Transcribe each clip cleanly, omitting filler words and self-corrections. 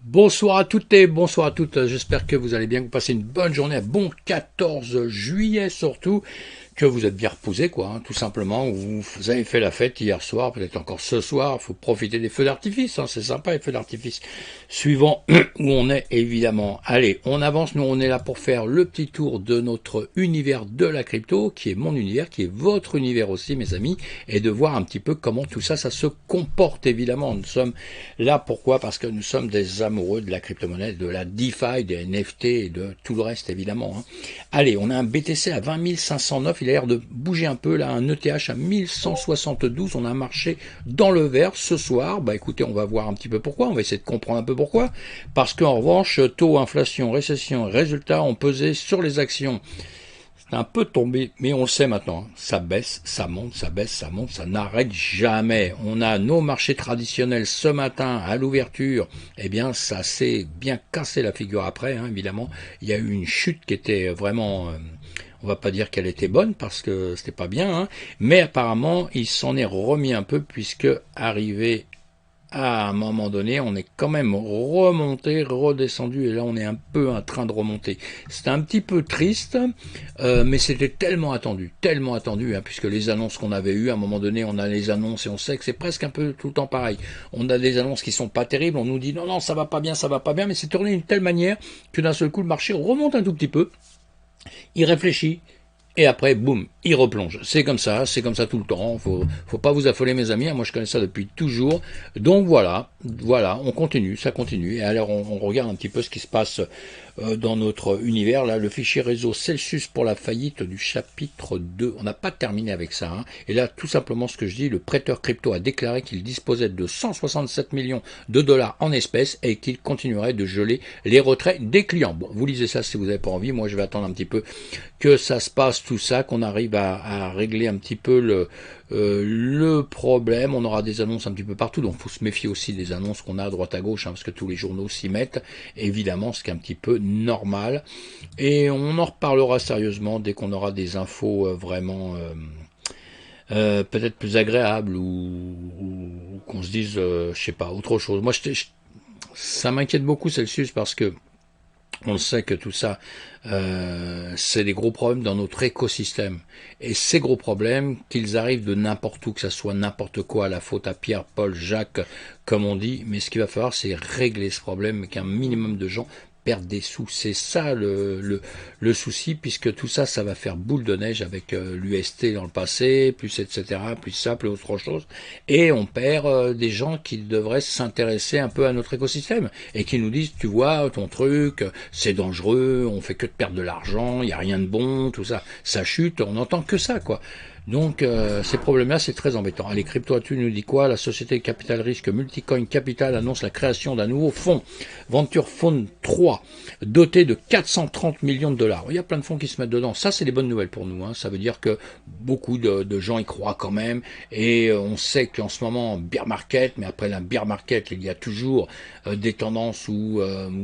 Bonsoir à toutes et bonsoir à toutes, j'espère que vous allez bien, que vous passez une bonne journée, un bon 14 juillet surtout, que vous êtes bien reposé quoi, tout simplement, vous avez fait la fête hier soir, peut-être encore ce soir, il faut profiter des feux d'artifice, c'est sympa les feux d'artifice, suivant où on est évidemment. Allez, on avance, nous on est là pour faire le petit tour de notre univers de la crypto, qui est mon univers, qui est votre univers aussi mes amis, et de voir un petit peu comment tout ça, ça se comporte évidemment. Nous sommes là pourquoi? Parce que nous sommes des amoureux de la crypto-monnaie, de la DeFi, des NFT et de tout le reste évidemment. Allez, on a un BTC à 20 509, il a l'air de bouger un peu là, un ETH à 1172, on a un marché dans le vert ce soir. Bah écoutez, on va voir un petit peu pourquoi, on va essayer de comprendre un peu pourquoi. Parce qu'en revanche, taux, inflation, récession, résultats ont pesé sur les actions. C'est un peu tombé, mais on le sait maintenant. Ça baisse, ça monte, ça baisse, ça monte, ça n'arrête jamais. On a nos marchés traditionnels ce matin à l'ouverture. Eh bien, ça s'est bien cassé la figure après, évidemment. Il y a eu une chute qui était vraiment... on va pas dire qu'elle était bonne parce que c'était pas bien, mais apparemment il s'en est remis un peu puisque arrivé à un moment donné, on est quand même remonté, redescendu, et là on est un peu en train de remonter. C'était un petit peu triste, mais c'était tellement attendu, puisque les annonces qu'on avait eues, à un moment donné, on a les annonces et on sait que c'est presque un peu tout le temps pareil. On a des annonces qui sont pas terribles, on nous dit non, non, ça va pas bien, mais c'est tourné d'une telle manière que d'un seul coup le marché remonte un tout petit peu, il réfléchit, et après, boum, il replonge. C'est comme ça tout le temps. Faut pas vous affoler, mes amis. Moi, je connais ça depuis toujours. Donc voilà, on continue, ça continue. Et alors, on regarde un petit peu ce qui se passe dans notre univers. Là, le fichier réseau Celsius pour la faillite du chapitre 2. On n'a pas terminé avec ça. Et là, tout simplement, ce que je dis, le prêteur crypto a déclaré qu'il disposait de 167 millions de dollars en espèces et qu'il continuerait de geler les retraits des clients. Bon, vous lisez ça si vous n'avez pas envie. Moi, je vais attendre un petit peu que ça se passe tout ça, qu'on arrive à régler un petit peu le problème. On aura des annonces un petit peu partout, donc il faut se méfier aussi des annonces qu'on a à droite à gauche, parce que tous les journaux s'y mettent, évidemment, ce qui est un petit peu normal. Et on en reparlera sérieusement dès qu'on aura des infos vraiment... peut-être plus agréables ou qu'on se dise, je sais pas, autre chose. Moi, ça m'inquiète beaucoup Celsius parce que on le sait que tout ça, c'est des gros problèmes dans notre écosystème. Et ces gros problèmes, qu'ils arrivent de n'importe où, que ça soit n'importe quoi, la faute à Pierre, Paul, Jacques, comme on dit, mais ce qu'il va falloir, c'est régler ce problème, qu'un minimum de gens perdre des sous. C'est ça le souci, puisque tout ça, ça va faire boule de neige avec l'UST dans le passé, plus etc., plus ça, plus autre chose. Et on perd des gens qui devraient s'intéresser un peu à notre écosystème et qui nous disent, tu vois, ton truc, c'est dangereux, on fait que de perdre de l'argent, il n'y a rien de bon, tout ça. Ça chute, on n'entend que ça, quoi. Donc ces problèmes-là, c'est très embêtant. Allez, CryptoAtu nous dit quoi? La société Capital Risque Multicoin Capital annonce la création d'un nouveau fonds, Venture Fund 3, doté de 430 millions de dollars. Il y a plein de fonds qui se mettent dedans. Ça, c'est des bonnes nouvelles pour nous. Ça veut dire que beaucoup de gens y croient quand même. Et on sait qu'en ce moment, bear market, mais après la bear market, il y a toujours des tendances où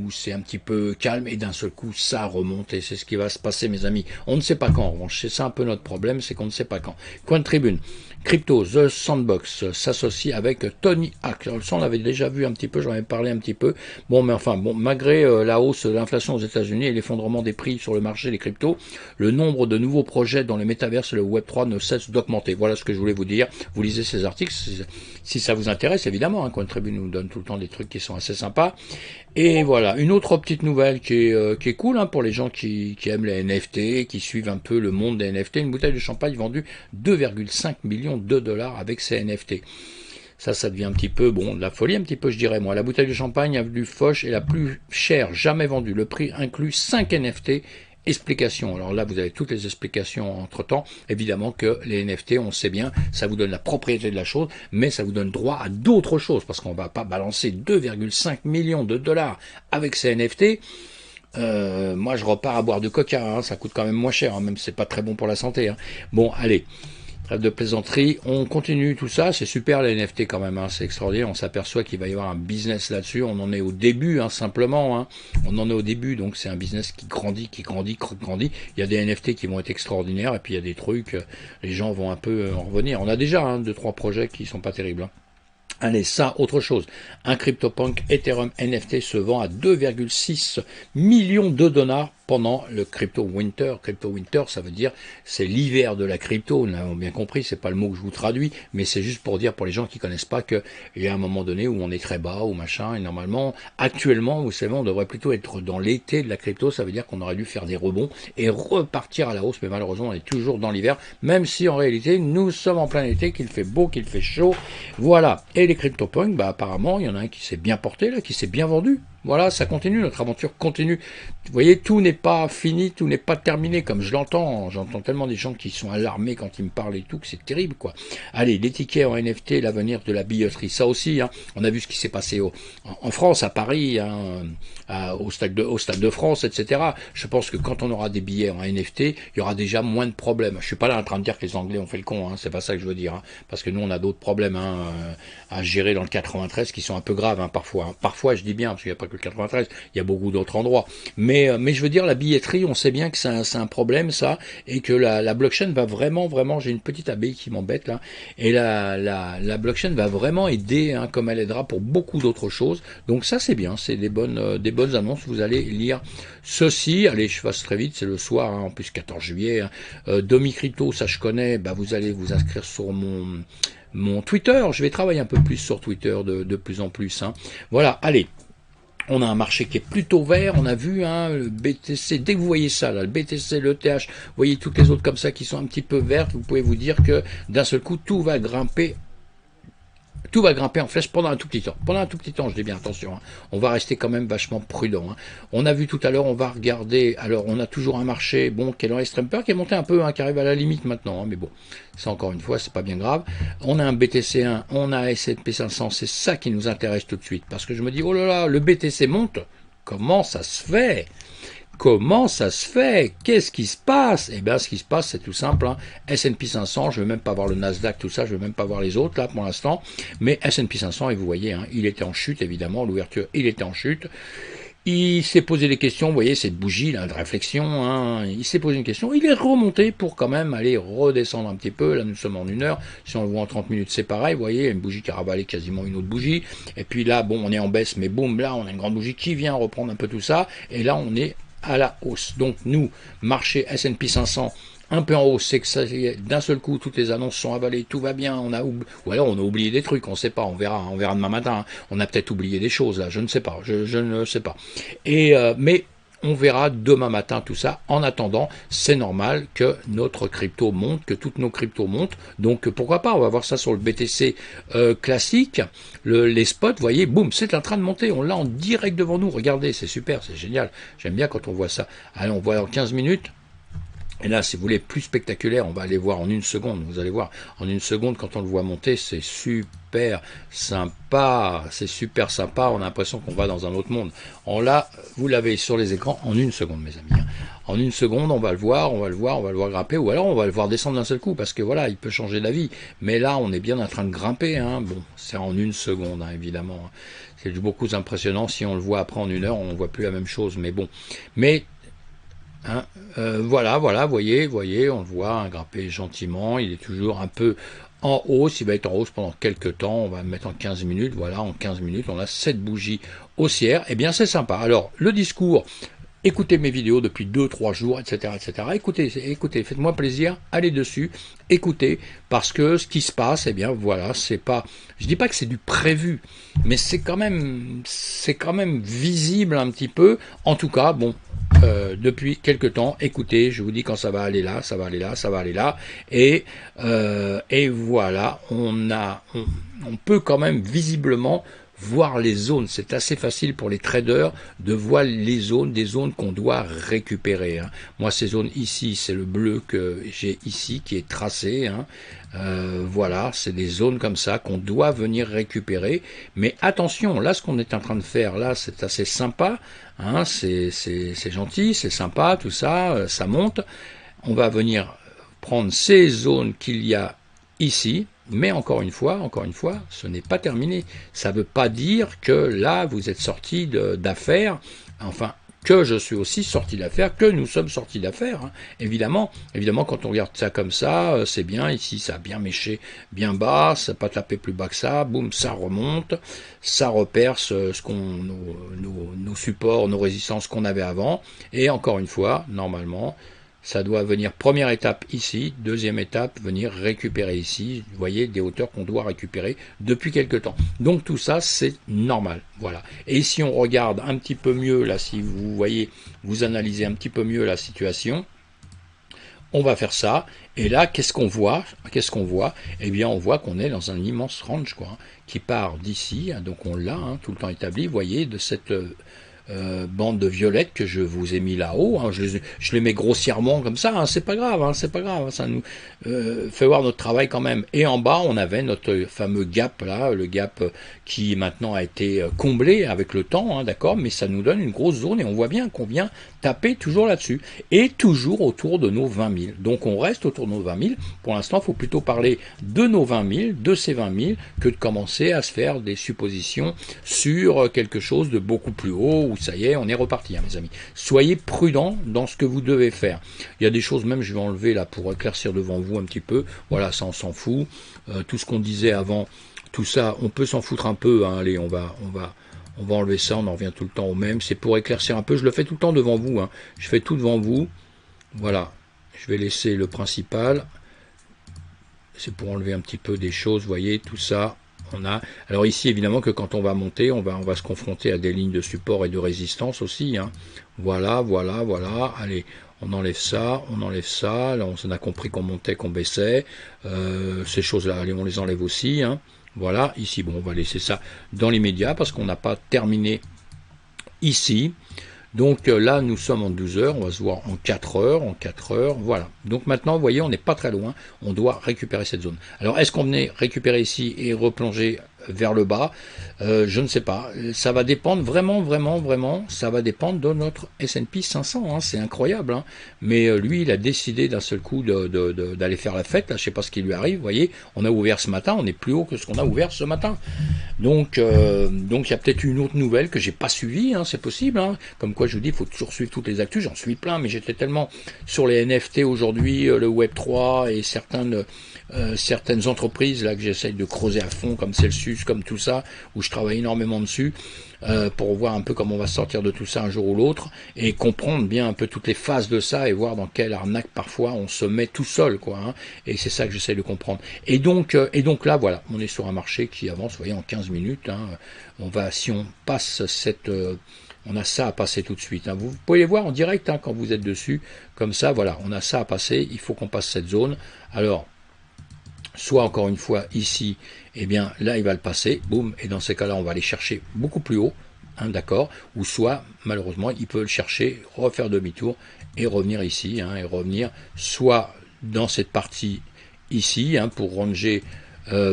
c'est un petit peu calme et d'un seul coup, ça remonte. Et c'est ce qui va se passer, mes amis. On ne sait pas quand, en revanche. C'est ça un peu notre problème, c'est qu'on ne sait pas quand. Coin de tribune. Crypto, The Sandbox s'associe avec Tony Hawk. Alors, ça, on l'avait déjà vu un petit peu, j'en avais parlé un petit peu. Bon, mais enfin, bon, malgré la hausse de l'inflation aux États-Unis et l'effondrement des prix sur le marché des cryptos, le nombre de nouveaux projets dans le métaverse et le Web3 ne cesse d'augmenter. Voilà ce que je voulais vous dire. Vous lisez ces articles si ça vous intéresse, évidemment. Coin de tribune nous donne tout le temps des trucs qui sont assez sympas. Et voilà, une autre petite nouvelle qui est cool pour les gens qui aiment les NFT, qui suivent un peu le monde des NFT. Une bouteille de champagne vendue 2,5 millions de dollars avec ces NFT. Ça devient un petit peu, de la folie un petit peu, je dirais moi. La bouteille de champagne du Foch est la plus chère jamais vendue. Le prix inclut 5 NFT. Explication. Alors là, vous avez toutes les explications entre-temps. Évidemment que les NFT, on sait bien, ça vous donne la propriété de la chose, mais ça vous donne droit à d'autres choses, parce qu'on va pas balancer 2,5 millions de dollars avec ces NFT. Moi, je repars à boire du coca, ça coûte quand même moins cher, même si c'est pas très bon pour la santé. Bon, allez. Trêve de plaisanterie, on continue tout ça, c'est super les NFT quand même, c'est extraordinaire, on s'aperçoit qu'il va y avoir un business là-dessus, on en est au début simplement, on en est au début, donc c'est un business qui grandit, il y a des NFT qui vont être extraordinaires, et puis il y a des trucs, les gens vont un peu en revenir, on a déjà 2-3 projets qui sont pas terribles. Allez, ça, autre chose. Un CryptoPunk Ethereum NFT se vend à 2,6 millions de dollars pendant le Crypto Winter. Crypto Winter, ça veut dire c'est l'hiver de la crypto. Nous l'avons bien compris, c'est pas le mot que je vous traduis, mais c'est juste pour dire pour les gens qui connaissent pas qu'il y a un moment donné où on est très bas ou machin. Et normalement, actuellement, vous savez, on devrait plutôt être dans l'été de la crypto. Ça veut dire qu'on aurait dû faire des rebonds et repartir à la hausse. Mais malheureusement, on est toujours dans l'hiver, même si en réalité, nous sommes en plein été, qu'il fait beau, qu'il fait chaud. Voilà. Et les CryptoPunks, bah apparemment, il y en a un qui s'est bien porté là, qui s'est bien vendu. Voilà, ça continue, notre aventure continue. Vous voyez, tout n'est pas fini, tout n'est pas terminé, comme je l'entends. J'entends tellement des gens qui sont alarmés quand ils me parlent et tout, que c'est terrible, quoi. Allez, les tickets en NFT, l'avenir de la billetterie, ça aussi, hein. On a vu ce qui s'est passé en France, à Paris, hein, au stade de France, etc. Je pense que quand on aura des billets en NFT, il y aura déjà moins de problèmes. Je suis pas là en train de dire que les Anglais ont fait le con, hein, c'est pas ça que je veux dire, hein, parce que nous, on a d'autres problèmes à gérer dans le 93 qui sont un peu graves, hein, parfois. Hein. Parfois, je dis bien, parce qu'il n'y a pas que le 93, il y a beaucoup d'autres endroits. Mais je veux dire, la billetterie, on sait bien que c'est un problème, ça, et que la blockchain va vraiment, j'ai une petite abeille qui m'embête, là, et la blockchain va vraiment aider, hein, comme elle aidera pour beaucoup d'autres choses. Donc ça, c'est bien, c'est des bonnes annonces. Vous allez lire ceci. Allez, je fasse très vite, c'est le soir, hein, en plus 14 juillet. Hein. Domi Crypto, ça je connais, bah, vous allez vous inscrire sur mon Twitter. Je vais travailler un peu plus sur Twitter de plus en plus. Hein. Voilà, allez. On a un marché qui est plutôt vert, on a vu, hein, le BTC, dès que vous voyez ça, là, le BTC, l'ETH, vous voyez toutes les autres comme ça qui sont un petit peu vertes, vous pouvez vous dire que d'un seul coup, tout va grimper en flèche pendant un tout petit temps. Pendant un tout petit temps, je dis bien attention. Hein. On va rester quand même vachement prudent. Hein. On a vu tout à l'heure, on va regarder. Alors, on a toujours un marché, bon, qui est dans l'extrême peur, qui est monté un peu, hein, qui arrive à la limite maintenant. Hein, mais bon, ça encore une fois, c'est pas bien grave. On a un BTC1, on a un S&P 500. C'est ça qui nous intéresse tout de suite. Parce que je me dis, oh là là, le BTC monte. Comment ça se fait ? Comment ça se fait? Qu'est-ce qui se passe? Eh bien, ce qui se passe, c'est tout simple. Hein. S&P 500, je ne vais même pas voir le Nasdaq, tout ça, je ne vais même pas voir les autres, là, pour l'instant. Mais S&P 500, et vous voyez, hein, il était en chute, évidemment, l'ouverture, il était en chute. Il s'est posé des questions, vous voyez, cette bougie là, de réflexion, hein, il s'est posé une question, il est remonté pour quand même aller redescendre un petit peu, là nous sommes en 1 heure, si on le voit en 30 minutes c'est pareil, vous voyez, une bougie qui a ravalé quasiment une autre bougie, et puis là, bon, on est en baisse, mais boum, là, on a une grande bougie qui vient reprendre un peu tout ça, et là, on est à la hausse. Donc nous, marché S&P 500, un peu en hausse, c'est que ça, d'un seul coup, toutes les annonces sont avalées, tout va bien, ou alors on a oublié des trucs, on ne sait pas, on verra demain matin, hein. On a peut-être oublié des choses là, je ne sais pas, je ne sais pas. Mais on verra demain matin tout ça. En attendant, c'est normal que notre crypto monte, que toutes nos cryptos montent. Donc pourquoi pas, on va voir ça sur le BTC classique, les spots, vous voyez, boum, c'est en train de monter, on l'a en direct devant nous, regardez, c'est super, c'est génial, j'aime bien quand on voit ça. Allez, on voit en 15 minutes. Et là, si vous voulez plus spectaculaire, on va aller voir en 1 seconde. Vous allez voir, en 1 seconde, quand on le voit monter, c'est super sympa. C'est super sympa. On a l'impression qu'on va dans un autre monde. Vous l'avez sur les écrans en 1 seconde, mes amis. En 1 seconde, on va le voir grimper, ou alors on va le voir descendre d'un seul coup, parce que voilà, il peut changer d'avis. Mais là, on est bien en train de grimper. Hein. Bon, c'est en 1 seconde, hein, évidemment. C'est beaucoup impressionnant. Si on le voit après en 1 heure, on ne voit plus la même chose. Mais bon, hein, voilà, voyez, on le voit grimper gentiment, il est toujours un peu en hausse, il va être en hausse pendant quelques temps, on va le mettre en 15 minutes, voilà, en 15 minutes, on a cette bougie haussière, et bien c'est sympa. Alors, le discours, écoutez mes vidéos depuis 2-3 jours, etc., etc. Écoutez, faites-moi plaisir, allez dessus, écoutez, parce que ce qui se passe, eh bien voilà, c'est pas, je dis pas que c'est du prévu, mais c'est quand même visible un petit peu. En tout cas, bon, depuis quelque temps, écoutez, je vous dis quand ça va aller là, ça va aller là, ça va aller là, et voilà, on peut quand même visiblement voir les zones. C'est assez facile pour les traders de voir les zones, des zones qu'on doit récupérer. Hein. Moi, ces zones ici, c'est le bleu que j'ai ici qui est tracé. Hein. Voilà, c'est des zones comme ça qu'on doit venir récupérer. Mais attention, là, ce qu'on est en train de faire, là, c'est assez sympa. Hein, c'est gentil, c'est sympa, tout ça, ça monte. On va venir prendre ces zones qu'il y a ici. Mais encore une fois, ce n'est pas terminé. Ça ne veut pas dire que là, vous êtes sorti d'affaires. Enfin, que je suis aussi sorti d'affaires, que nous sommes sortis d'affaires, hein. Évidemment, quand on regarde ça comme ça, c'est bien, ici ça a bien méché bien bas, ça n'a pas tapé plus bas que ça, boum, ça remonte, ça reperce nos supports, nos résistances qu'on avait avant, et encore une fois, normalement, ça doit venir première étape ici, deuxième étape, venir récupérer ici. Vous voyez, des hauteurs qu'on doit récupérer depuis quelque temps. Donc tout ça, c'est normal. Voilà. Et si on regarde un petit peu mieux, là, si vous voyez, vous analysez un petit peu mieux la situation, on va faire ça. Et là, qu'est-ce qu'on voit? Eh bien, on voit qu'on est dans un immense range, quoi, hein, qui part d'ici. Hein, donc on l'a, hein, tout le temps établi. Vous voyez, de cette bande de violettes que je vous ai mis là-haut, hein, je les mets grossièrement comme ça, hein, c'est pas grave, hein, c'est pas grave, ça nous fait voir notre travail quand même. Et en bas, on avait notre fameux gap là, le gap qui maintenant a été comblé avec le temps, hein, d'accord, mais ça nous donne une grosse zone et on voit bien qu'on vient taper toujours là-dessus et toujours autour de nos 20 000. Donc on reste autour de nos 20 000. Pour l'instant, il faut plutôt parler de nos 20 000, de ces 20 000, que de commencer à se faire des suppositions sur quelque chose de beaucoup plus haut, où ça y est, on est reparti, hein, mes amis. Soyez prudents dans ce que vous devez faire. Il y a des choses, même je vais enlever là pour éclaircir devant vous un petit peu. Voilà, ça on s'en fout. Tout ce qu'on disait avant, tout ça, on peut s'en foutre un peu, hein. Allez, on va enlever ça, on en revient tout le temps au même. C'est pour éclaircir un peu, je le fais tout le temps devant vous, hein. Je fais tout devant vous. Voilà, je vais laisser le principal. C'est pour enlever un petit peu des choses, vous voyez, tout ça. Alors ici, évidemment, que quand on va monter, on va se confronter à des lignes de support et de résistance aussi, hein. Voilà. Allez, on enlève ça. Là, on a compris qu'on montait, qu'on baissait. Ces choses-là, allez, on les enlève aussi, hein. Voilà, ici, bon, on va laisser ça dans l'immédiat parce qu'on n'a pas terminé ici. Donc là, nous sommes en 12 heures, on va se voir en 4 heures, voilà. Donc maintenant, vous voyez, on n'est pas très loin, on doit récupérer cette zone. Alors, est-ce qu'on venait récupérer ici et replonger vers le bas? Je ne sais pas. Ça va dépendre vraiment, ça va dépendre de notre S&P 500, hein. C'est incroyable, hein. Mais lui, il a décidé d'un seul coup d'aller faire la fête, là, je ne sais pas ce qui lui arrive, vous voyez. On a ouvert ce matin, on est plus haut que ce qu'on a ouvert ce matin. Donc il y a peut-être une autre nouvelle que j'ai pas suivie, hein, c'est possible, hein. Comme quoi je vous dis, il faut toujours suivre toutes les actus, j'en suis plein, mais j'étais tellement sur les NFT aujourd'hui, le Web3 et certaines entreprises là que j'essaye de creuser à fond, comme Celsius, comme tout ça, où je travaille énormément dessus, pour voir un peu comment on va sortir de tout ça un jour ou l'autre, et comprendre bien un peu toutes les phases de ça, et voir dans quelle arnaque parfois on se met tout seul, quoi, hein. Et c'est ça que j'essaie de comprendre. Et donc là, voilà, on est sur un marché qui avance, vous voyez, en 15 minutes, hein. Si on passe on a ça à passer tout de suite, hein. Vous pouvez les voir en direct, hein, quand vous êtes dessus, comme ça, voilà, on a ça à passer, il faut qu'on passe cette zone. Alors, soit encore une fois ici, eh bien là il va le passer, boum, et dans ces cas-là on va aller chercher beaucoup plus haut, hein, d'accord, ou soit malheureusement il peut le chercher, refaire demi-tour et revenir ici, hein, et revenir soit dans cette partie ici, hein, pour ranger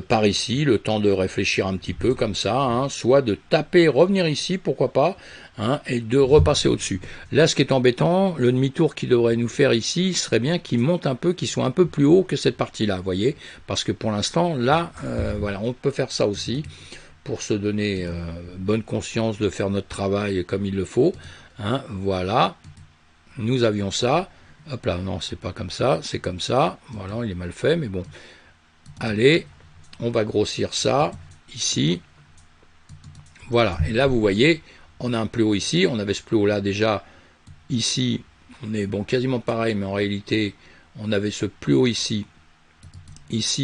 par ici, le temps de réfléchir un petit peu comme ça, hein, soit de taper, revenir ici, pourquoi pas, hein, et de repasser au-dessus. Là, ce qui est embêtant, le demi-tour qu'il devrait nous faire ici, serait bien qu'il monte un peu, qu'il soit un peu plus haut que cette partie-là, vous voyez, parce que pour l'instant, là, voilà, on peut faire ça aussi, pour se donner bonne conscience de faire notre travail comme il le faut, hein, voilà, nous avions ça, hop là, non, c'est pas comme ça, c'est comme ça, voilà, il est mal fait, mais bon, allez, on va grossir ça, ici, voilà, et là vous voyez, on a un plus haut ici, on avait ce plus haut là déjà, ici, on est bon quasiment pareil, mais en réalité, on avait ce plus haut ici,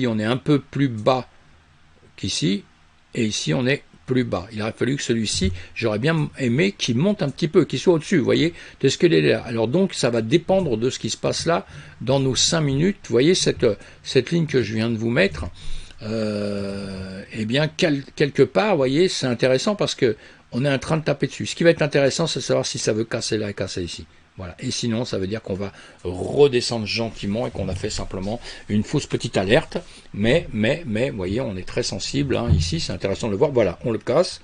on est un peu plus bas qu'ici, et ici on est plus bas. Il aurait fallu que celui-ci, j'aurais bien aimé qu'il monte un petit peu, qu'il soit au-dessus, vous voyez, de ce qu'il est là. Alors donc, ça va dépendre de ce qui se passe là, dans nos 5 minutes, vous voyez, cette ligne que je viens de vous mettre, eh bien, quelque part, vous voyez, c'est intéressant parce que on est en train de taper dessus. Ce qui va être intéressant, c'est de savoir si ça veut casser là et casser ici. Voilà. Et sinon, ça veut dire qu'on va redescendre gentiment et qu'on a fait simplement une fausse petite alerte. Mais, vous voyez, on est très sensible, hein, ici, c'est intéressant de le voir. Voilà, on le casse.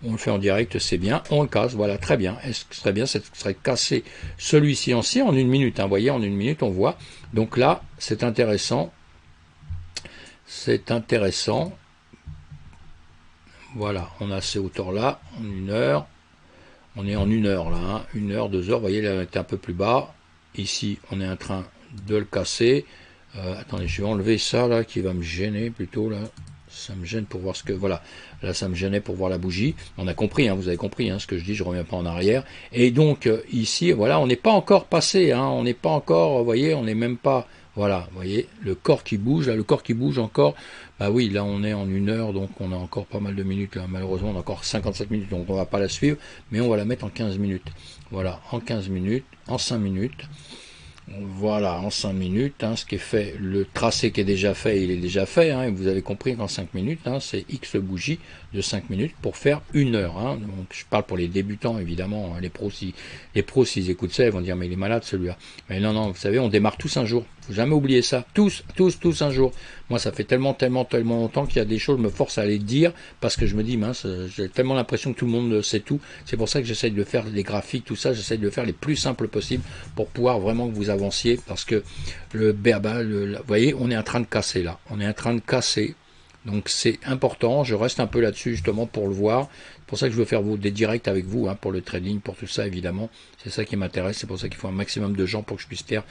On le fait en direct, c'est bien. On le casse, voilà, très bien. Est-ce que ce serait bien, ce serait casser celui-ci en 1 minute, hein, vous voyez, en 1 minute, on voit. Donc là, c'est intéressant. C'est intéressant. Voilà, on a ces hauteurs-là, en 1 heure. On est en 1 heure là, hein. 1 heure, 2 heures, vous voyez là on est un peu plus bas. Ici on est en train de le casser. Attendez, je vais enlever ça là qui va me gêner plutôt là. Ça me gêne pour voir ce que... Voilà, là ça me gênait pour voir la bougie. On a compris, hein, vous avez compris hein, ce que je dis, je reviens pas en arrière. Et donc ici, voilà, on n'est pas encore passé, hein, on n'est pas encore, vous voyez, on n'est même pas... Voilà, vous voyez, le corps qui bouge, là, le corps qui bouge encore. Bah oui, là on est en 1 heure, donc on a encore pas mal de minutes. Là. Malheureusement, on a encore 57 minutes, donc on va pas la suivre, mais on va la mettre en 15 minutes. Voilà, en 15 minutes, en 5 minutes. Voilà, en 5 minutes, hein, ce qui est fait, le tracé qui est déjà fait, il est déjà fait, hein, et vous avez compris qu'en 5 minutes, hein, c'est X bougies de 5 minutes pour faire 1 heure. Hein, donc je parle pour les débutants, évidemment, hein, les pros, s'ils écoutent ça, ils vont dire, mais il est malade celui-là. Mais non, non, vous savez, on démarre tous un jour, faut jamais oublier ça, tous un jour. Moi, ça fait tellement longtemps qu'il y a des choses, je me force à les dire, parce que je me dis, mince, j'ai tellement l'impression que tout le monde sait tout, c'est pour ça que j'essaye de faire les graphiques, tout ça, j'essaye de le faire les plus simples possible, pour pouvoir vraiment que vous avanciez, parce que vous voyez, on est en train de casser là, on est en train de casser, donc c'est important, je reste un peu là-dessus justement pour le voir, c'est pour ça que je veux faire des directs avec vous, hein, pour le trading, pour tout ça évidemment, c'est ça qui m'intéresse, c'est pour ça qu'il faut un maximum de gens pour que je puisse faire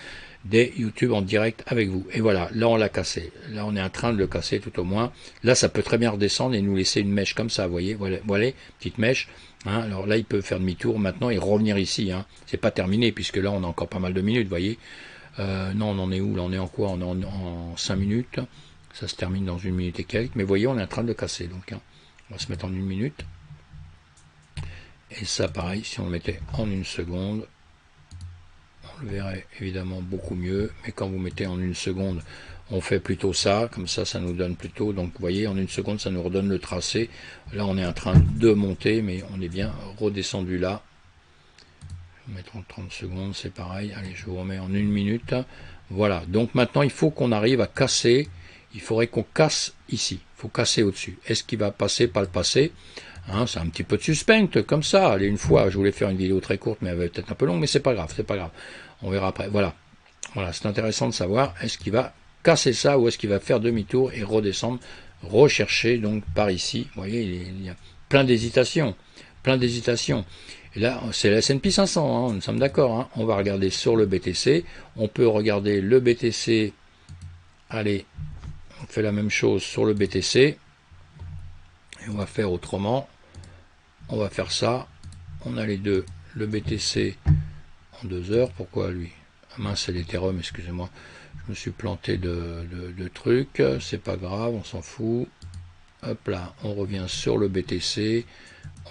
des YouTube en direct avec vous. Et voilà, là on l'a cassé, là on est en train de le casser tout au moins, là ça peut très bien redescendre et nous laisser une mèche comme ça, vous voyez, voilà, petite mèche. Hein, alors là, il peut faire demi-tour maintenant et revenir ici. Hein. C'est pas terminé puisque là, on a encore pas mal de minutes, vous voyez. Non, on en est où? Là, on est en quoi? On est en 5 minutes. Ça se termine dans 1 minute et quelques. Mais vous voyez, on est en train de le casser. Donc, hein. On va se mettre en 1 minute. Et ça, pareil, si on le mettait en 1 seconde, on le verrait évidemment beaucoup mieux. Mais quand vous mettez en 1 seconde, on fait plutôt ça, comme ça nous donne plutôt, donc vous voyez, en 1 seconde, ça nous redonne le tracé. Là, on est en train de monter, mais on est bien redescendu là. Je vais mettre en 30 secondes, c'est pareil. Allez, je vous remets en 1 minute. Voilà, donc maintenant, il faut qu'on arrive à casser. Il faudrait qu'on casse ici. Il faut casser au-dessus. Est-ce qu'il va passer, pas le passer? Hein, c'est un petit peu de suspense, comme ça. Allez, une fois, je voulais faire une vidéo très courte, mais elle va peut-être un peu longue, mais c'est pas grave, c'est pas grave. On verra après. Voilà, voilà, c'est intéressant de savoir, est-ce qu'il va casser ça ou est-ce qu'il va faire demi-tour et redescendre, rechercher donc par ici. Vous voyez, il y a plein d'hésitations, Et là, c'est le S&P 500, hein, nous sommes d'accord. Hein. On va regarder sur le BTC. On peut regarder le BTC. Allez, on fait la même chose sur le BTC. Et on va faire autrement. On va faire ça. On a les deux. Le BTC en 2 heures. Pourquoi lui? Ah mince, c'est l'Ethereum, excusez-moi. Je me suis planté de trucs, c'est pas grave, on s'en fout. Hop là, on revient sur le BTC,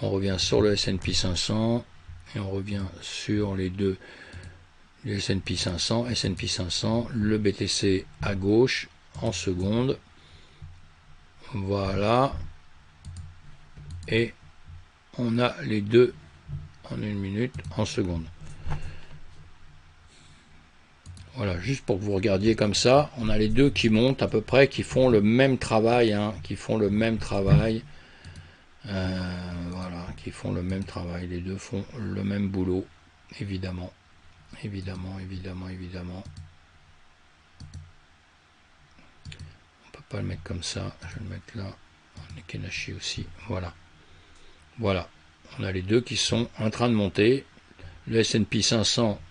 on revient sur le S&P 500, et on revient sur les deux, le S&P 500, le BTC à gauche, en seconde. Voilà. Et on a les deux en 1 minute, en seconde. Voilà, juste pour que vous regardiez comme ça, on a les deux qui montent à peu près, qui font le même travail, hein, voilà, qui font le même travail, les deux font le même boulot, évidemment, évidemment. On peut pas le mettre comme ça, je vais le mettre là, on est Kenashi aussi, voilà, on a les deux qui sont en train de monter, le S&P 500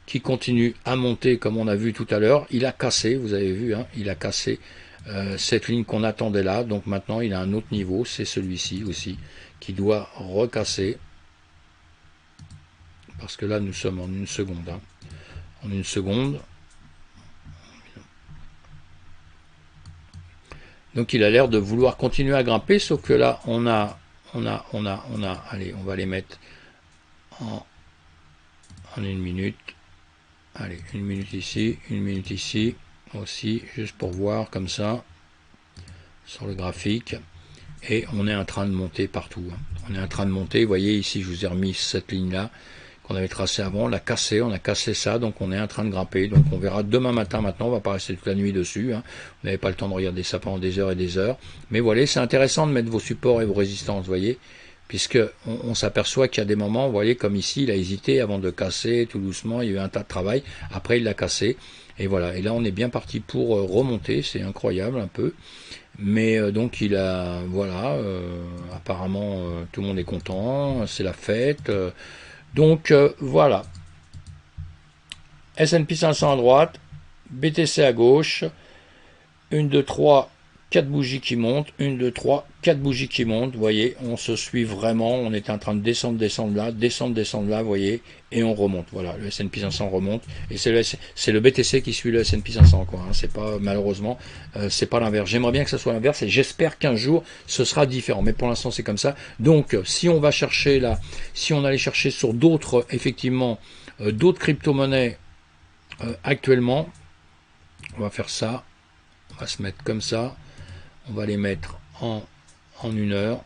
qui continue à monter comme on a vu tout à l'heure. Il a cassé, vous avez vu, hein, il a cassé cette ligne qu'on attendait là. Donc maintenant, il a un autre niveau, c'est celui-ci aussi, qui doit recasser. Parce que là, nous sommes en 1 seconde. Hein. En 1 seconde. Donc il a l'air de vouloir continuer à grimper, sauf que là, on a, allez, on va les mettre en 1 minute. Allez, 1 minute ici aussi, juste pour voir comme ça, sur le graphique. Et on est en train de monter partout. Hein. On est en train de monter, vous voyez ici, je vous ai remis cette ligne-là qu'on avait tracée avant, on a cassé ça, donc on est en train de grimper. Donc on verra demain matin maintenant, on va pas rester toute la nuit dessus. Hein. Vous n'avez pas le temps de regarder ça pendant des heures et des heures. Mais voilà, c'est intéressant de mettre vos supports et vos résistances, vous voyez. Puisque on s'aperçoit qu'il y a des moments, vous voyez, comme ici, il a hésité avant de casser tout doucement, il y a eu un tas de travail, après il l'a cassé. Et voilà, et là on est bien parti pour remonter, c'est incroyable un peu. Mais donc il a, voilà, apparemment tout le monde est content, c'est la fête. Donc voilà, S&P 500 à droite, BTC à gauche, 1, 2, 3, 4 bougies qui montent, 1, 2, 3, 4 bougies qui montent, vous voyez, on se suit vraiment, on est en train de descendre, descendre là, vous voyez, et on remonte, voilà, le S&P 500 remonte, et c'est le BTC qui suit le S&P 500, quoi, hein, c'est pas, malheureusement, c'est pas l'inverse, j'aimerais bien que ça soit l'inverse, et j'espère qu'un jour, ce sera différent, mais pour l'instant, c'est comme ça, donc, si on va chercher là, si on allait chercher sur d'autres, effectivement, d'autres crypto-monnaies, actuellement, on va faire ça, on va se mettre comme ça, on va les mettre en 1 heure,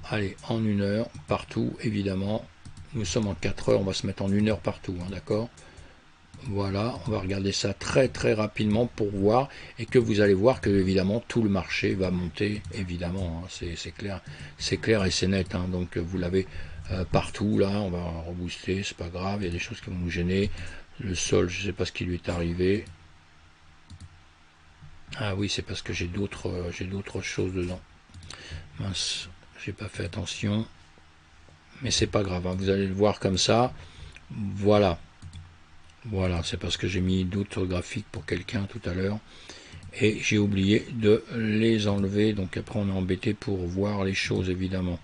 allez, en 1 heure, partout, évidemment, nous sommes en 4 heures, on va se mettre en 1 heure partout, hein, d'accord? Voilà, on va regarder ça très très rapidement pour voir, et que vous allez voir que évidemment tout le marché va monter, évidemment, hein, c'est clair et c'est net, hein, donc vous l'avez partout, là, on va rebooster, c'est pas grave, il y a des choses qui vont nous gêner, le sol, je sais pas ce qui lui est arrivé. Ah oui, c'est parce que j'ai d'autres choses dedans. Mince, j'ai pas fait attention. Mais c'est pas grave, hein, vous allez le voir comme ça. Voilà. Voilà, c'est parce que j'ai mis d'autres graphiques pour quelqu'un tout à l'heure. Et j'ai oublié de les enlever. Donc après on est embêté pour voir les choses évidemment.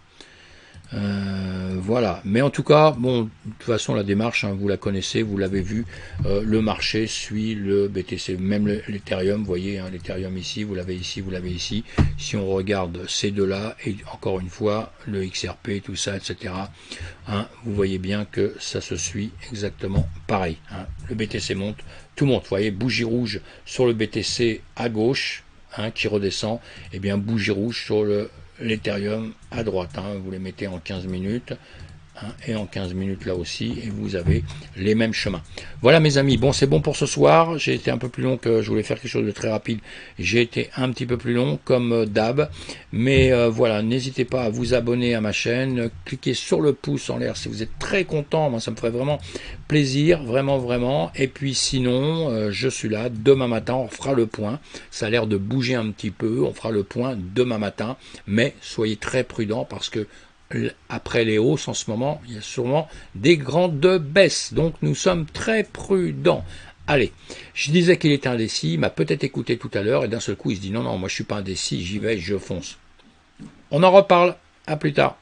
Voilà, mais en tout cas, bon, de toute façon la démarche, hein, vous la connaissez, vous l'avez vu, le marché suit le BTC, même l'Ethereum, vous voyez, hein, l'Ethereum ici, vous l'avez ici, vous l'avez ici. Si on regarde ces deux-là, et encore une fois, le XRP, tout ça, etc., hein, vous voyez bien que ça se suit exactement pareil. Hein. Le BTC monte, tout monte, vous voyez, bougie rouge sur le BTC à gauche, hein, qui redescend, et bien bougie rouge sur l'Ethereum à droite, hein, vous les mettez en 15 minutes, hein, et en 15 minutes là aussi, et vous avez les mêmes chemins. Voilà mes amis, bon c'est bon pour ce soir, j'ai été un peu plus long que je voulais faire quelque chose de très rapide, j'ai été un petit peu plus long comme d'hab, mais voilà, n'hésitez pas à vous abonner à ma chaîne, cliquez sur le pouce en l'air si vous êtes très content, moi ça me ferait vraiment plaisir, vraiment vraiment, et puis sinon je suis là, demain matin on fera le point, ça a l'air de bouger un petit peu, on fera le point demain matin, mais soyez très prudents parce que après les hausses en ce moment, il y a sûrement des grandes baisses, donc nous sommes très prudents. Allez, je disais qu'il était indécis, il m'a peut-être écouté tout à l'heure, et d'un seul coup il se dit non, non, moi je suis pas indécis, j'y vais, je fonce. On en reparle, à plus tard.